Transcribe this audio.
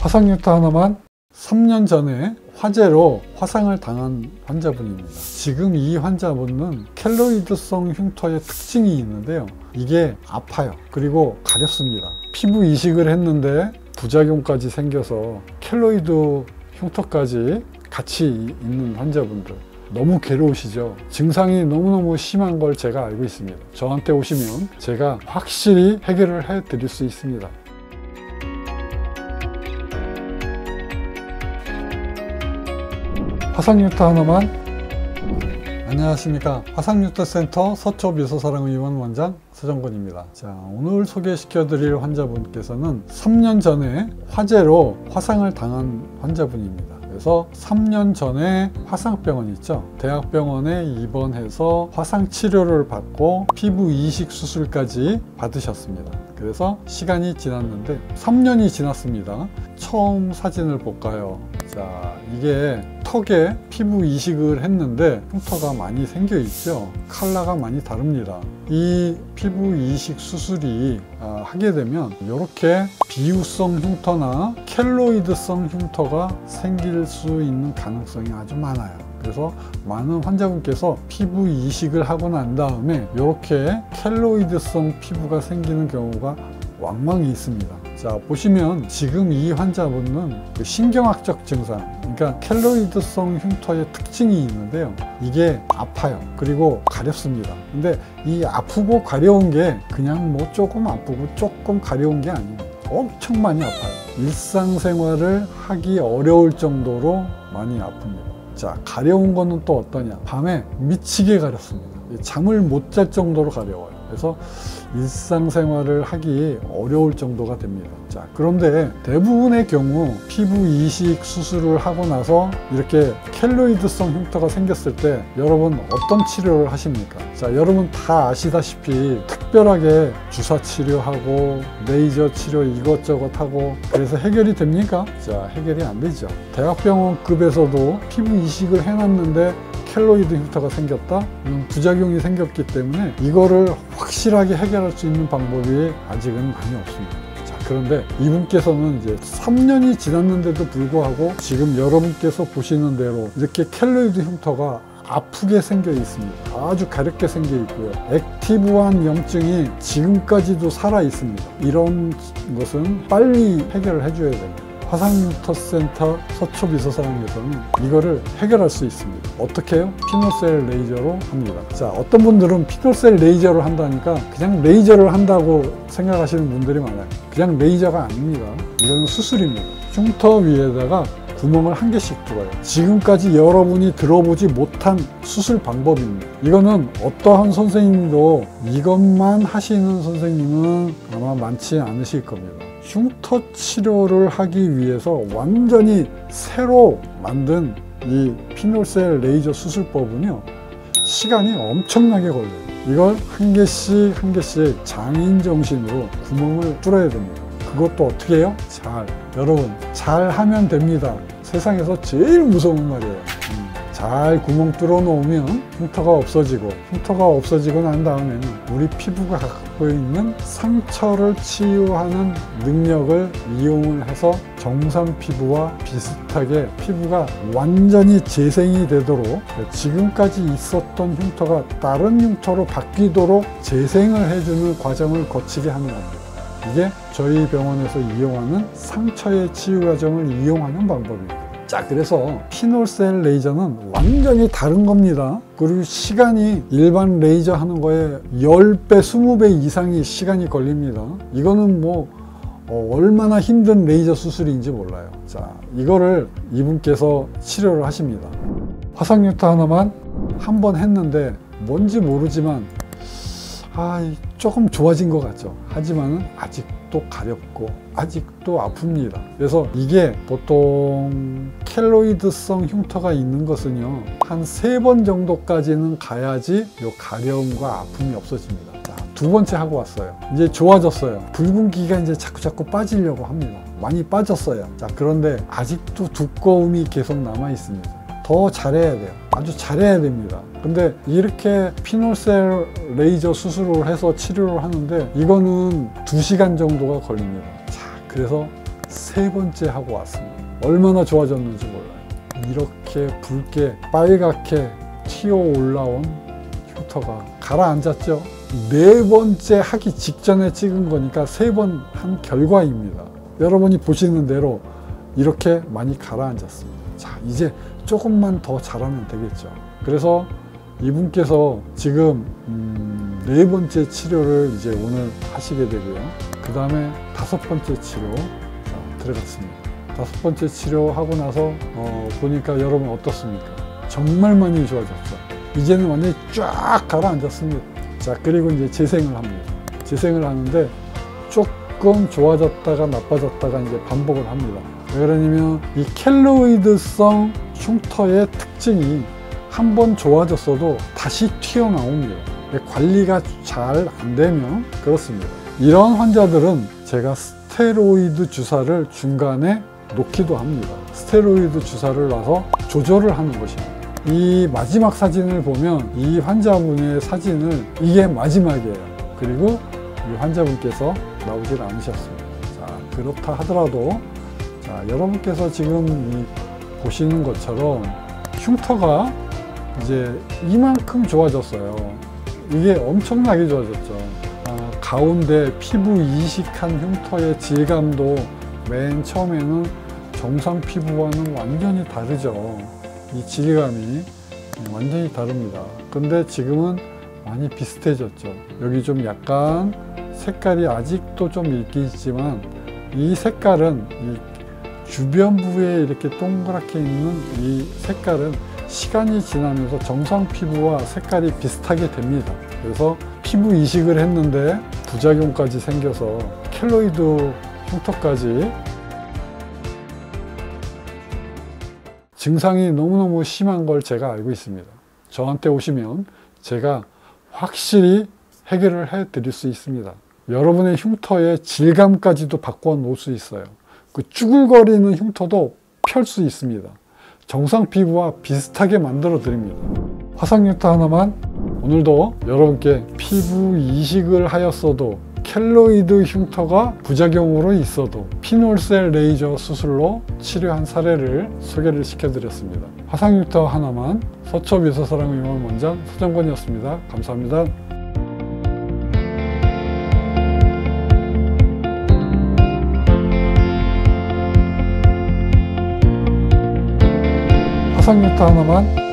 화상 뉴트 하나만 3년 전에 화재로 화상을 당한 환자분입니다. 지금 이 환자분은 켈로이드성 흉터의 특징이 있는데요. 이게 아파요. 그리고 가렵습니다. 피부 이식을 했는데 부작용까지 생겨서 켈로이드 흉터까지 같이 있는 환자분들 너무 괴로우시죠? 증상이 너무너무 심한 걸 제가 알고 있습니다. 저한테 오시면 제가 확실히 해결을 해 드릴 수 있습니다. 화상 뉴트 하나만. 안녕하십니까. 화상 뉴트 센터 서초미소사랑의원 원장 서정권입니다. 자, 오늘 소개시켜 드릴 환자분께서는 3년 전에 화재로 화상을 당한 환자분입니다. 그래서 3년 전에 화상병원 있죠. 대학병원에 입원해서 화상 치료를 받고 피부 이식 수술까지 받으셨습니다. 그래서 시간이 지났는데 3년이 지났습니다. 처음 사진을 볼까요? 자, 이게 턱에 피부 이식을 했는데 흉터가 많이 생겨 있죠. 컬러가 많이 다릅니다. 이 피부 이식 수술이 하게 되면 이렇게 비유성 흉터나 켈로이드성 흉터가 생길 수 있는 가능성이 아주 많아요. 그래서 많은 환자분께서 피부 이식을 하고 난 다음에 이렇게 켈로이드성 피부가 생기는 경우가 왕왕이 있습니다. 자, 보시면 지금 이 환자분은 신경학적 증상, 그러니까 켈로이드성 흉터의 특징이 있는데요. 이게 아파요. 그리고 가렵습니다. 근데 이 아프고 가려운 게 그냥 뭐 조금 아프고 조금 가려운 게 아니에요. 엄청 많이 아파요. 일상생활을 하기 어려울 정도로 많이 아픕니다. 자, 가려운 거는 또 어떠냐? 밤에 미치게 가렵습니다. 잠을 못 잘 정도로 가려워요. 그래서 일상생활을 하기 어려울 정도가 됩니다. 자, 그런데 대부분의 경우 피부 이식 수술을 하고 나서 이렇게 켈로이드성 흉터가 생겼을 때 여러분 어떤 치료를 하십니까? 자, 여러분 다 아시다시피 특별하게 주사 치료하고 레이저 치료 이것저것 하고 그래서 해결이 됩니까? 자, 해결이 안 되죠. 대학병원급에서도 피부 이식을 해놨는데 켈로이드 흉터가 생겼다? 부작용이 생겼기 때문에 이거를 확실하게 해결할 수 있는 방법이 아직은 많이 없습니다. 자, 그런데 이분께서는 이제 3년이 지났는데도 불구하고 지금 여러분께서 보시는 대로 이렇게 켈로이드 흉터가 아프게 생겨 있습니다. 아주 가렵게 생겨 있고요. 액티브한 염증이 지금까지도 살아 있습니다. 이런 것은 빨리 해결을 해줘야 됩니다. 화상 뉴트 센터 서초미소사랑에서는 이거를 해결할 수 있습니다. 어떻게 해요? 피노셀 레이저로 합니다. 자, 어떤 분들은 피노셀 레이저를 한다니까 그냥 레이저를 한다고 생각하시는 분들이 많아요. 그냥 레이저가 아닙니다. 이거는 수술입니다. 흉터 위에다가 구멍을 한 개씩 뚫어요. 지금까지 여러분이 들어보지 못한 수술 방법입니다. 이거는 어떠한 선생님도 이것만 하시는 선생님은 아마 많지 않으실 겁니다. 흉터 치료를 하기 위해서 완전히 새로 만든 이 피노셀 레이저 수술법은요, 시간이 엄청나게 걸려요. 이걸 한 개씩 한 개씩 장인 정신으로 구멍을 뚫어야 됩니다. 그것도 어떻게 해요? 여러분 잘 하면 됩니다. 세상에서 제일 무서운 말이에요. 잘 구멍 뚫어 놓으면 흉터가 없어지고 난 다음에는 우리 피부가 갖고 있는 상처를 치유하는 능력을 이용을 해서 정상 피부와 비슷하게 피부가 완전히 재생이 되도록 지금까지 있었던 흉터가 다른 흉터로 바뀌도록 재생을 해주는 과정을 거치게 하는 겁니다. 이게 저희 병원에서 이용하는 상처의 치유 과정을 이용하는 방법입니다. 자, 그래서 피노셀 레이저는 완전히 다른 겁니다. 그리고 시간이 일반 레이저 하는 거에 10배, 20배 이상의 시간이 걸립니다. 이거는 뭐 얼마나 힘든 레이저 수술인지 몰라요. 자, 이거를 이분께서 치료를 하십니다. 화상 뉴트 하나만 한 번 했는데 뭔지 모르지만 조금 좋아진 것 같죠. 하지만은 아직도 가렵고 아직도 아픕니다. 그래서 이게 보통 켈로이드성 흉터가 있는 것은요, 한 3번 정도까지는 가야지 요 가려움과 아픔이 없어집니다. 자, 2번째 하고 왔어요. 이제 좋아졌어요. 붉은기가 이제 자꾸 빠지려고 합니다. 많이 빠졌어요. 자, 그런데 아직도 두꺼움이 계속 남아 있습니다. 더 잘해야 돼요. 아주 잘해야 됩니다. 근데 이렇게 피노셀 레이저 수술을 해서 치료를 하는데 이거는 2시간 정도가 걸립니다. 자, 그래서 3번째 하고 왔습니다. 얼마나 좋아졌는지 몰라요. 이렇게 붉게 빨갛게 튀어 올라온 흉터가 가라앉았죠. 4번째 하기 직전에 찍은 거니까 3번 한 결과입니다. 여러분이 보시는 대로 이렇게 많이 가라앉았습니다. 자, 이제 조금만 더 잘하면 되겠죠. 그래서 이분께서 지금 4번째 치료를 이제 오늘 하시게 되고요. 그 다음에 5번째 치료 들어갔습니다. 5번째 치료하고 나서 보니까 여러분 어떻습니까? 정말 많이 좋아졌죠. 이제는 완전히 쫙 가라앉았습니다. 자, 그리고 이제 재생을 합니다. 재생을 하는데 조금 좋아졌다가 나빠졌다가 이제 반복을 합니다. 왜 그러냐면 이 켈로이드성 흉터의 특징이 한번 좋아졌어도 다시 튀어나옵니다. 관리가 잘 안 되면 그렇습니다. 이런 환자들은 제가 스테로이드 주사를 중간에 놓기도 합니다. 스테로이드 주사를 놔서 조절을 하는 것입니다. 이 마지막 사진을 보면 이 환자분의 사진을 이게 마지막이에요. 그리고 이 환자분께서 나오질 않으셨습니다. 자, 그렇다 하더라도 자, 여러분께서 지금 보시는 것처럼 흉터가 이제 이만큼 좋아졌어요. 이게 엄청나게 좋아졌죠. 가운데 피부 이식한 흉터의 질감도 맨 처음에는 정상 피부와는 완전히 다르죠. 이 질감이 완전히 다릅니다. 근데 지금은 많이 비슷해졌죠. 여기 좀 약간 색깔이 아직도 좀 있긴 있지만 이 색깔은 이 주변부에 이렇게 동그랗게 있는 이 색깔은 시간이 지나면서 정상 피부와 색깔이 비슷하게 됩니다. 그래서 피부 이식을 했는데 부작용까지 생겨서 켈로이드 흉터까지 증상이 너무너무 심한 걸 제가 알고 있습니다. 저한테 오시면 제가 확실히 해결을 해 드릴 수 있습니다. 여러분의 흉터의 질감까지도 바꿔 놓을 수 있어요. 그 쭈글거리는 흉터도 펼 수 있습니다. 정상 피부와 비슷하게 만들어 드립니다. 화상흉터 하나만 오늘도 여러분께 피부 이식을 하였어도 켈로이드 흉터가 부작용으로 있어도 피놀셀 레이저 수술로 치료한 사례를 소개를 시켜드렸습니다. 화상흉터 하나만 서초미소사랑의원 원장 서정권이었습니다. 감사합니다. 화상흉터 하나만